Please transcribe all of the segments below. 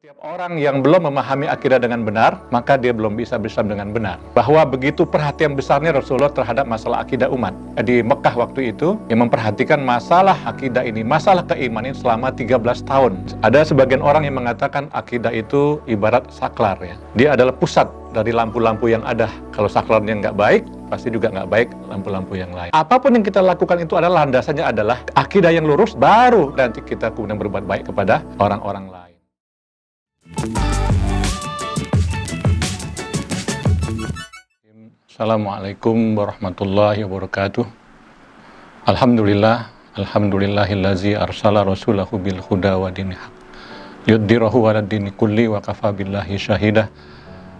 Setiap orang yang belum memahami akidah dengan benar, maka dia belum bisa berislam dengan benar. Bahwa begitu perhatian besarnya Rasulullah terhadap masalah akidah umat. Di Mekah waktu itu, yang memperhatikan masalah akidah ini, masalah keimanan selama 13 tahun. Ada sebagian orang yang mengatakan akidah itu ibarat saklar ya. Dia adalah pusat dari lampu-lampu yang ada. Kalau saklarnya nggak baik, pasti juga nggak baik lampu-lampu yang lain. Apapun yang kita lakukan itu adalah landasannya adalah akidah yang lurus, baru nanti kita kemudian berbuat baik kepada orang-orang lain. Assalamualaikum warahmatullahi wabarakatuh. Alhamdulillahillazi arsala rasulahu bil huda wa dinil haq yuddirahu ala dini kulli wa kafa billahi syahidah.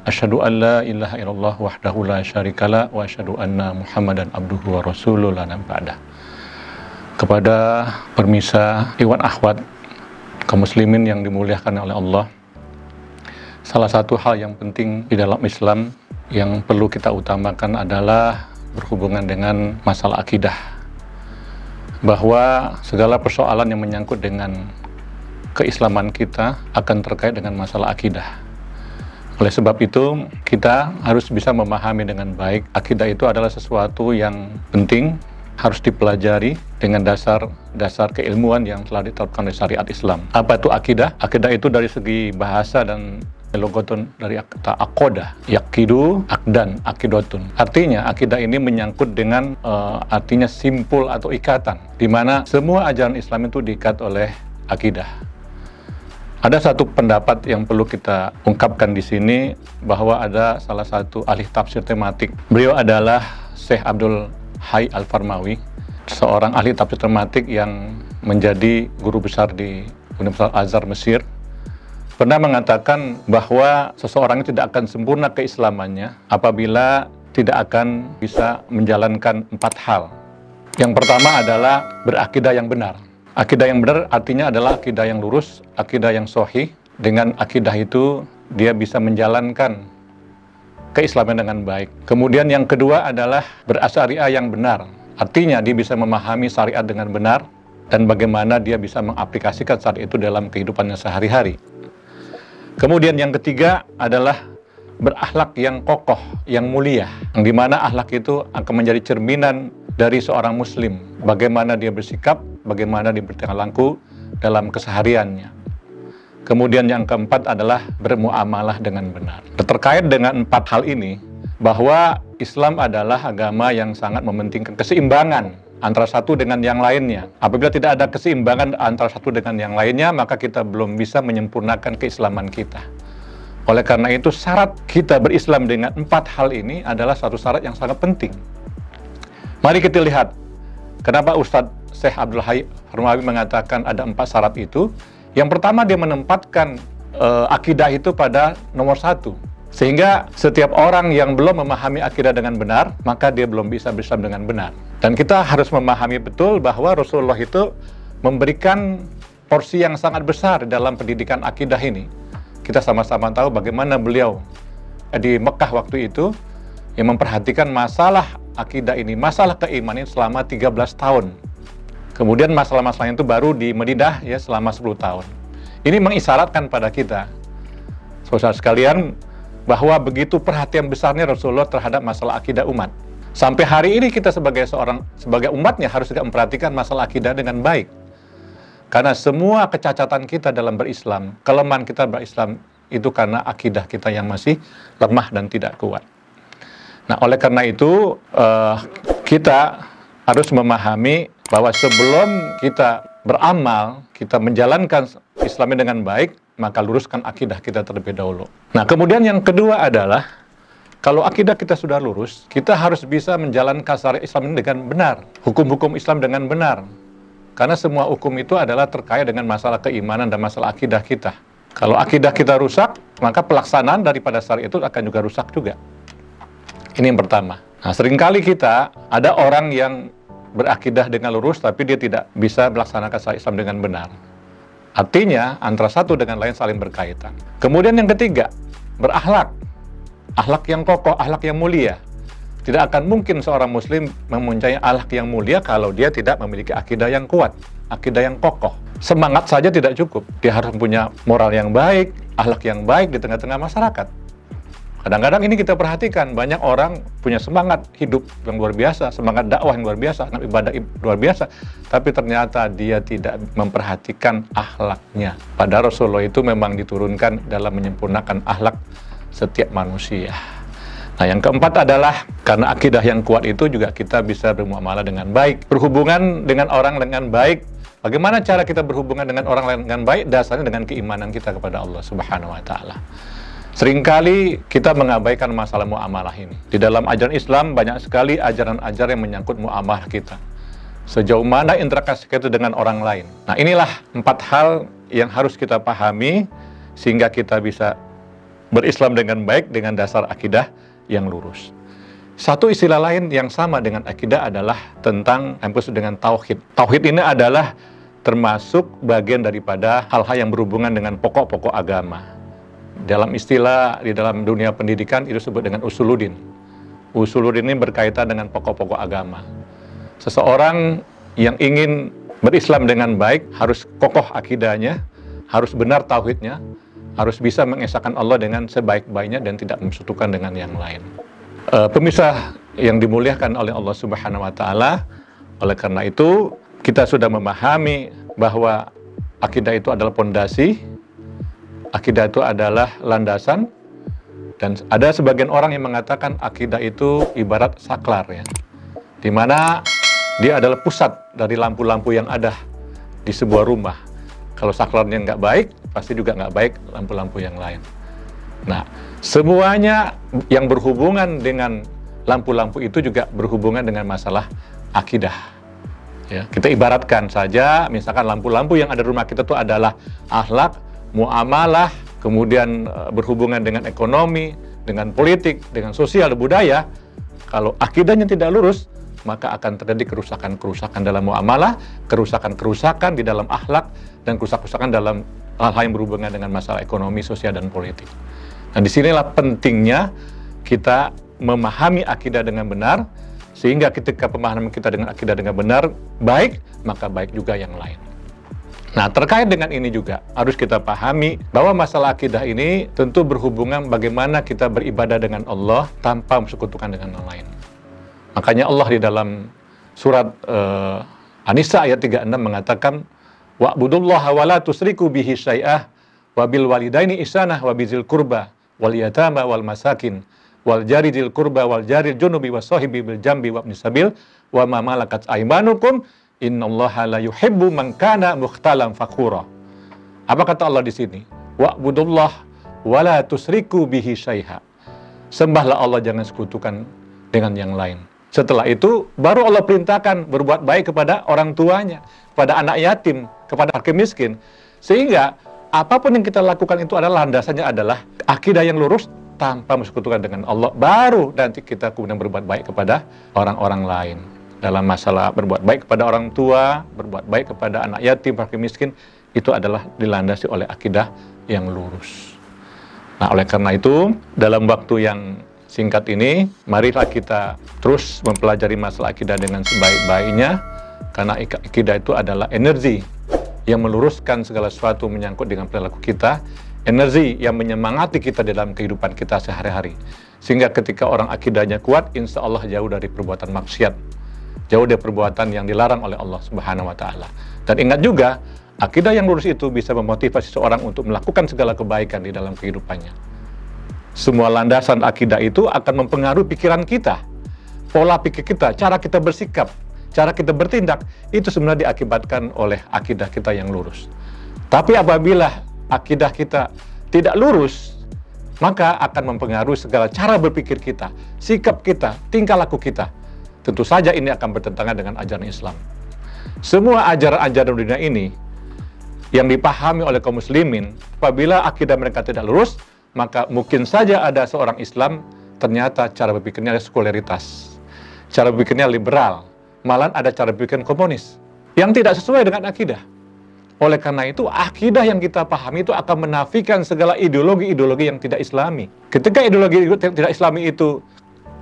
Asyhadu an la ilaha illallah wahdahu la syarikala wa asyhadu anna Muhammadan abduhu wa rasuluhu la nabiyya. Kepada permisa ikhwan akhwat kaum muslimin yang dimuliakan oleh Allah, salah satu hal yang penting di dalam Islam yang perlu kita utamakan adalah berhubungan dengan masalah akidah. Bahwa segala persoalan yang menyangkut dengan keislaman kita akan terkait dengan masalah akidah. Oleh sebab itu, kita harus bisa memahami dengan baik. Akidah itu adalah sesuatu yang penting, harus dipelajari dengan dasar keilmuan yang telah ditetapkan oleh syariat Islam. Apa itu akidah? Akidah itu dari segi bahasa dan logatun dari kata akoda, yakidu, akdan, akidotun. Artinya akidah ini menyangkut dengan artinya simpul atau ikatan, di mana semua ajaran Islam itu diikat oleh akidah. Ada satu pendapat yang perlu kita ungkapkan di sini, bahwa ada salah satu ahli tafsir tematik. Beliau adalah Syekh Abdul Hayy Al-Farmawi, seorang ahli tafsir tematik yang menjadi guru besar di Universitas Al-Azhar Mesir. Pernah mengatakan bahwa seseorang itu tidak akan sempurna keislamannya apabila tidak akan bisa menjalankan 4 hal. Yang pertama adalah berakidah yang benar. Akidah yang benar artinya adalah akidah yang lurus, akidah yang sahih. Dengan akidah itu dia bisa menjalankan keislaman dengan baik. Kemudian yang kedua adalah berasyariah yang benar. Artinya dia bisa memahami syariat dengan benar dan bagaimana dia bisa mengaplikasikan syariat itu dalam kehidupannya sehari-hari. Kemudian yang ketiga adalah berakhlak yang kokoh, yang mulia, yang dimana akhlak itu akan menjadi cerminan dari seorang muslim, bagaimana dia bersikap, bagaimana dia bertingkah laku dalam kesehariannya. Kemudian yang keempat adalah bermuamalah dengan benar. Terkait dengan 4 hal ini, bahwa Islam adalah agama yang sangat mementingkan keseimbangan antara satu dengan yang lainnya. Apabila tidak ada keseimbangan antara satu dengan yang lainnya, maka kita belum bisa menyempurnakan keislaman kita. Oleh karena itu, syarat kita berislam dengan 4 hal ini adalah satu syarat yang sangat penting. Mari kita lihat, kenapa Ustadz Syekh Abdul Hayy Al-Farmawi mengatakan ada 4 syarat itu. Yang pertama, dia menempatkan akidah itu pada nomor 1. Sehingga setiap orang yang belum memahami akidah dengan benar, maka dia belum bisa berislam dengan benar. Dan kita harus memahami betul bahwa Rasulullah itu memberikan porsi yang sangat besar dalam pendidikan akidah ini. Kita sama-sama tahu bagaimana beliau di Mekah waktu itu yang memperhatikan masalah akidah ini, masalah keimanan selama 13 tahun. Kemudian masalah-masalah itu baru di Madinah ya selama 10 tahun. Ini mengisyaratkan pada kita, saudara sekalian, bahwa begitu perhatian besarnya Rasulullah terhadap masalah akidah umat. Sampai hari ini kita sebagai umatnya harus juga memperhatikan masalah akidah dengan baik. Karena semua kecacatan kita dalam berislam, kelemahan kita berislam itu karena akidah kita yang masih lemah dan tidak kuat. Nah, oleh karena itu kita harus memahami bahwa sebelum kita beramal, kita menjalankan Islam dengan baik, maka luruskan akidah kita terlebih dahulu. Nah, kemudian yang kedua adalah, kalau akidah kita sudah lurus, kita harus bisa menjalankan syariat Islam dengan benar, hukum-hukum Islam dengan benar. Karena semua hukum itu adalah terkait dengan masalah keimanan dan masalah akidah kita. Kalau akidah kita rusak, maka pelaksanaan daripada syariat itu akan juga rusak juga. Ini yang pertama. Nah, seringkali kita, ada orang yang berakidah dengan lurus, tapi dia tidak bisa melaksanakan syariat Islam dengan benar. Artinya, antara satu dengan lain saling berkaitan. Kemudian yang ketiga, berakhlak. Akhlak yang kokoh, akhlak yang mulia. Tidak akan mungkin seorang muslim mempunyai akhlak yang mulia kalau dia tidak memiliki akidah yang kuat, akidah yang kokoh. Semangat saja tidak cukup. Dia harus punya moral yang baik, akhlak yang baik di tengah-tengah masyarakat. Kadang-kadang ini kita perhatikan, banyak orang punya semangat hidup yang luar biasa, semangat dakwah yang luar biasa, ibadah luar biasa, tapi ternyata dia tidak memperhatikan akhlaknya. Padahal Rasulullah itu memang diturunkan dalam menyempurnakan akhlak setiap manusia. Nah, yang keempat adalah karena akidah yang kuat itu juga kita bisa bermuamalah dengan baik, berhubungan dengan orang dengan baik. Bagaimana cara kita berhubungan dengan orang lain dengan baik? Dasarnya dengan keimanan kita kepada Allah Subhanahu wa Ta'ala. Seringkali kita mengabaikan masalah muamalah ini. Di dalam ajaran Islam banyak sekali ajaran-ajaran yang menyangkut muamalah kita. Sejauh mana interaksi kita dengan orang lain. Nah, inilah 4 hal yang harus kita pahami sehingga kita bisa berislam dengan baik dengan dasar akidah yang lurus. Satu istilah lain yang sama dengan akidah adalah tentang yang disebut dengan tauhid. Tauhid ini adalah termasuk bagian daripada hal-hal yang berhubungan dengan pokok-pokok agama. Dalam istilah di dalam dunia pendidikan itu disebut dengan usuluddin. Usuluddin ini berkaitan dengan pokok-pokok agama. Seseorang yang ingin berislam dengan baik harus kokoh akidahnya, harus benar tauhidnya, harus bisa mengesahkan Allah dengan sebaik-baiknya dan tidak mensekutukan dengan yang lain. Pemirsa yang dimuliakan oleh Allah Subhanahu wa Ta'ala, oleh karena itu kita sudah memahami bahwa akidah itu adalah pondasi, akidah itu adalah landasan, dan ada sebagian orang yang mengatakan akidah itu ibarat saklar, ya, di mana dia adalah pusat dari lampu-lampu yang ada di sebuah rumah. Kalau saklarnya nggak baik, pasti juga nggak baik lampu-lampu yang lain. Nah, semuanya yang berhubungan dengan lampu-lampu itu juga berhubungan dengan masalah akidah. Ya, kita ibaratkan saja, misalkan lampu-lampu yang ada di rumah kita itu adalah akhlak, muamalah, kemudian berhubungan dengan ekonomi, dengan politik, dengan sosial, budaya. Kalau akidahnya tidak lurus, maka akan terjadi kerusakan-kerusakan dalam muamalah, kerusakan-kerusakan di dalam akhlak, dan kerusakan-kerusakan dalam hal-hal yang berhubungan dengan masalah ekonomi, sosial, dan politik. Nah, disinilah pentingnya kita memahami akidah dengan benar, sehingga ketika pemahaman kita dengan akidah dengan benar, baik, maka baik juga yang lain. Nah, terkait dengan ini juga harus kita pahami bahwa masalah akidah ini tentu berhubungan bagaimana kita beribadah dengan Allah tanpa mensekutukan dengan yang lain. Makanya Allah di dalam surat An-Nisa ayat 36 mengatakan, wa'budullaha wa la tusriku bihi syai'ah wa bil walidaini ihsanah wa bizil qurba wal yatama wal masakin wal jari dzil qurba wal jari junubi was sahibi bil jambi wa ibnis sabil wa ma malakat aymanukum innallaha la yuhibbu man kana mukhtalan fakhura. Apa kata Allah di sini? Wa'budullah wa la tusriku bihi syai'a. Sembahlah Allah, jangan sekutukan dengan yang lain. Setelah itu baru Allah perintahkan berbuat baik kepada orang tuanya, kepada anak yatim, kepada fakir miskin. Sehingga apapun yang kita lakukan itu adalah landasannya adalah akidah yang lurus tanpa mensekutukan dengan Allah. Baru nanti kita kemudian berbuat baik kepada orang-orang lain. Dalam masalah berbuat baik kepada orang tua, berbuat baik kepada anak yatim, fakir miskin, itu adalah dilandasi oleh akidah yang lurus. Nah, oleh karena itu, dalam waktu yang singkat ini, marilah kita terus mempelajari masalah akidah dengan sebaik-baiknya, karena akidah itu adalah energi yang meluruskan segala sesuatu menyangkut dengan perilaku kita, energi yang menyemangati kita dalam kehidupan kita sehari-hari. Sehingga ketika orang akidahnya kuat, insya Allah jauh dari perbuatan maksiat, jauh dari perbuatan yang dilarang oleh Allah Subhanahu wa Ta'ala. Dan ingat juga, akidah yang lurus itu bisa memotivasi seseorang untuk melakukan segala kebaikan di dalam kehidupannya. Semua landasan akidah itu akan mempengaruhi pikiran kita, pola pikir kita, cara kita bersikap, cara kita bertindak, itu sebenarnya diakibatkan oleh akidah kita yang lurus. Tapi apabila akidah kita tidak lurus, maka akan mempengaruhi segala cara berpikir kita, sikap kita, tingkah laku kita. Tentu saja ini akan bertentangan dengan ajaran Islam. Semua ajaran-ajaran dunia ini yang dipahami oleh kaum muslimin, apabila akidah mereka tidak lurus, maka mungkin saja ada seorang Islam ternyata cara berpikirnya sekularitas, cara berpikirnya liberal, malah ada cara berpikir komunis yang tidak sesuai dengan akidah. Oleh karena itu, akidah yang kita pahami itu akan menafikan segala ideologi-ideologi yang tidak Islami. Ketika ideologi yang tidak Islami itu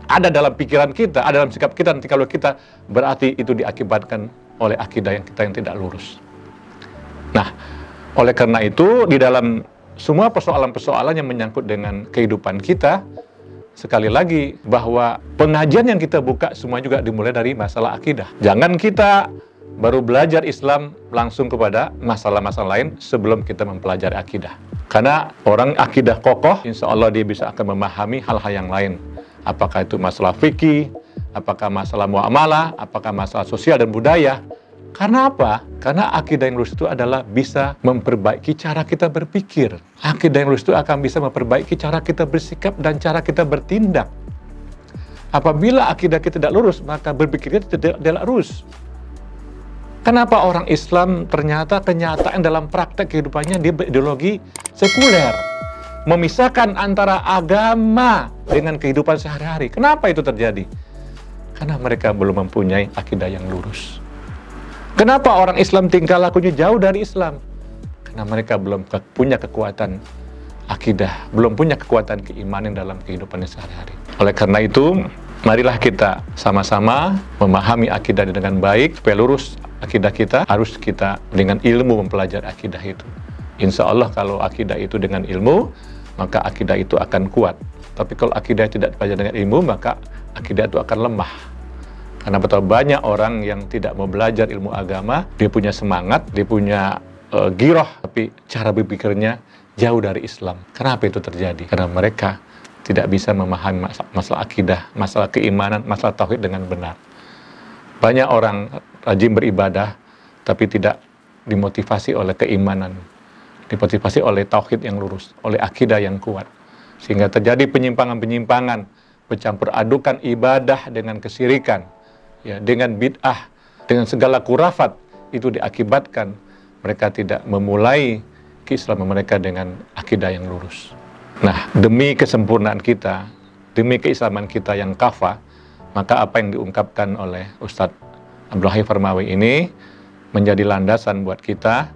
ada dalam pikiran kita, ada dalam sikap kita, nanti kalau kita, berarti itu diakibatkan oleh akidah yang kita yang tidak lurus. Nah, oleh karena itu, di dalam semua persoalan-persoalan yang menyangkut dengan kehidupan kita, sekali lagi bahwa pengajian yang kita buka semua juga dimulai dari masalah akidah. Jangan kita baru belajar Islam langsung kepada masalah-masalah lain sebelum kita mempelajari akidah. Karena orang akidah kokoh, insya Allah dia bisa akan memahami hal-hal yang lain. Apakah itu masalah fikih, apakah masalah muamalah, apakah masalah sosial dan budaya. Karena apa? Karena akidah yang lurus itu adalah bisa memperbaiki cara kita berpikir. Akidah yang lurus itu akan bisa memperbaiki cara kita bersikap dan cara kita bertindak. Apabila akidah kita tidak lurus, maka berpikir kita tidak lurus. Kenapa orang Islam ternyata kenyataan dalam praktek kehidupannya dia berideologi sekuler, memisahkan antara agama dengan kehidupan sehari-hari? Kenapa itu terjadi? Karena mereka belum mempunyai akidah yang lurus. Kenapa orang Islam tingkah lakunya jauh dari Islam? Karena mereka belum punya kekuatan akidah, belum punya kekuatan keimanan dalam kehidupannya sehari-hari. Oleh karena itu, marilah kita sama-sama memahami akidah dengan baik, supaya lurus akidah kita, harus kita dengan ilmu mempelajari akidah itu. Insya Allah kalau akidah itu dengan ilmu, maka akidah itu akan kuat. Tapi kalau akidah tidak dipelajari dengan ilmu, maka akidah itu akan lemah. Karena betul banyak orang yang tidak mau belajar ilmu agama, dia punya semangat, dia punya giroh, tapi cara berpikirnya jauh dari Islam. Kenapa itu terjadi? Karena mereka tidak bisa memahami masalah akidah, masalah keimanan, masalah tauhid dengan benar. Banyak orang rajin beribadah, tapi tidak dimotivasi oleh keimanan, dimotivasi oleh tauhid yang lurus, oleh akidah yang kuat. Sehingga terjadi penyimpangan-penyimpangan, bercampur adukan ibadah dengan kesirikan, ya, dengan bid'ah, dengan segala kurafat. Itu diakibatkan mereka tidak memulai keislaman mereka dengan akidah yang lurus. Nah, demi kesempurnaan kita, demi keislaman kita yang kafah, maka apa yang diungkapkan oleh Ustadz Abdul Wahid Farmawi ini menjadi landasan buat kita.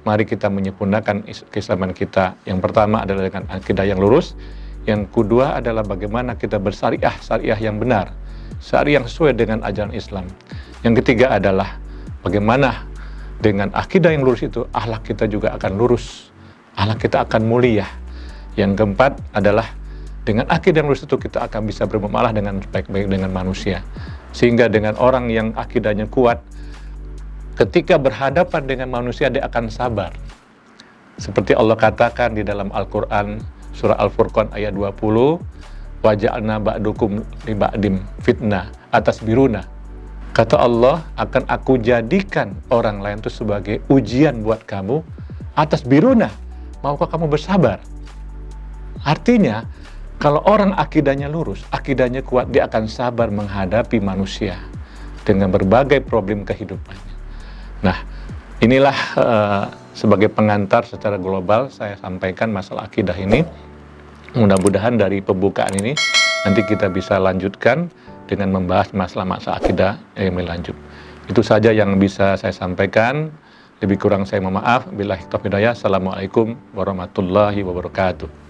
Mari kita menyempurnakan keislaman kita. Yang pertama adalah dengan akidah yang lurus. Yang kedua adalah bagaimana kita syariah yang benar, syariah yang sesuai dengan ajaran Islam. Yang ketiga adalah bagaimana dengan akidah yang lurus itu, akhlak kita juga akan lurus, akhlak kita akan mulia. Yang keempat adalah dengan akidah yang lurus itu kita akan bisa bermuamalah dengan baik-baik dengan manusia. Sehingga dengan orang yang akidahnya kuat, ketika berhadapan dengan manusia dia akan sabar. Seperti Allah katakan di dalam Al-Quran, surah Al-Furqan ayat 20, waja'alna ba'dukum li ba'dim fitnah atas biruna. Kata Allah, akan aku jadikan orang lain itu sebagai ujian buat kamu atas biruna. Maukah kamu bersabar? Artinya, kalau orang akidahnya lurus, akidahnya kuat, dia akan sabar menghadapi manusia dengan berbagai problem kehidupannya. Nah, inilah sebagai pengantar secara global saya sampaikan masalah akidah ini. Mudah-mudahan dari pembukaan ini nanti kita bisa lanjutkan dengan membahas masalah-masalah akidah yang lebih lanjut. Itu saja yang bisa saya sampaikan. Lebih kurang saya mohon maaf. Billahi taufiq hidayah. Assalamualaikum warahmatullahi wabarakatuh.